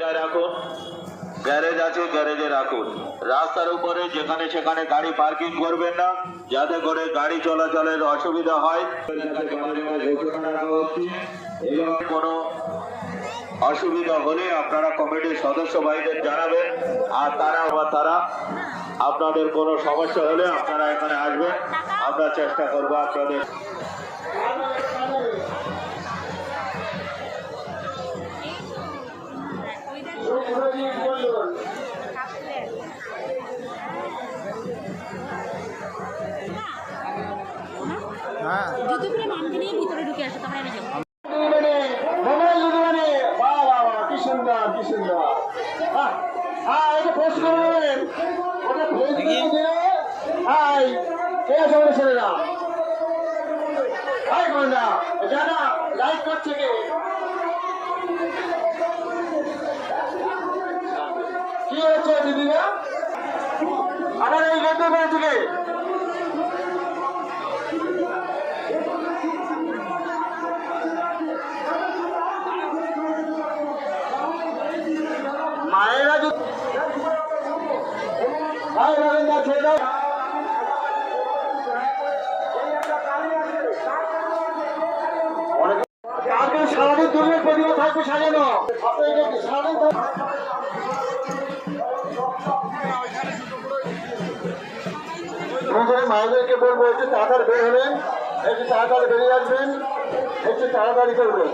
জায়গায় রাখুন, গ্যারেজ আছে গ্যারেজে রাখুন। রাস্তার উপরে যেখানে সেখানে গাড়ি পার্কিং করবেন না, যাতে করে গাড়ি চলাচলের অসুবিধা হয়। এবং কোনো অসুবিধা হলে আপনারা কমিটির সদস্য ভাইদের জানাবেন, আর তারা আপনাদের কোনো সমস্যা হলে আপনারা এখানে আসবেন, আমরা চেষ্টা করবো আপনাদের। জুতো করে মামকে নিয়ে ভিতরে ঢুকে আসো, তোমরা এনে যাও। কি সুন্দর কি সুন্দর। এটা পোস্ট করবেন, ওটা ফেসবুকে দিলে কে আছে বলে ছেলেরা না জানা লাইক করছে কে, কি হচ্ছে দিদিরা আমার এই গেটে করেছে কে? মায়েরা ছেড়ে দাও। সারাদিন দুর্গের পরিবার থাকবে সাজানো, সারাদিন মায়েদেরকে বলবো একটু তাড়াতাড়ি বের হবেন, একটু তাড়াতাড়ি বেরিয়ে আসবেন, একটু তাড়াতাড়ি করবেন।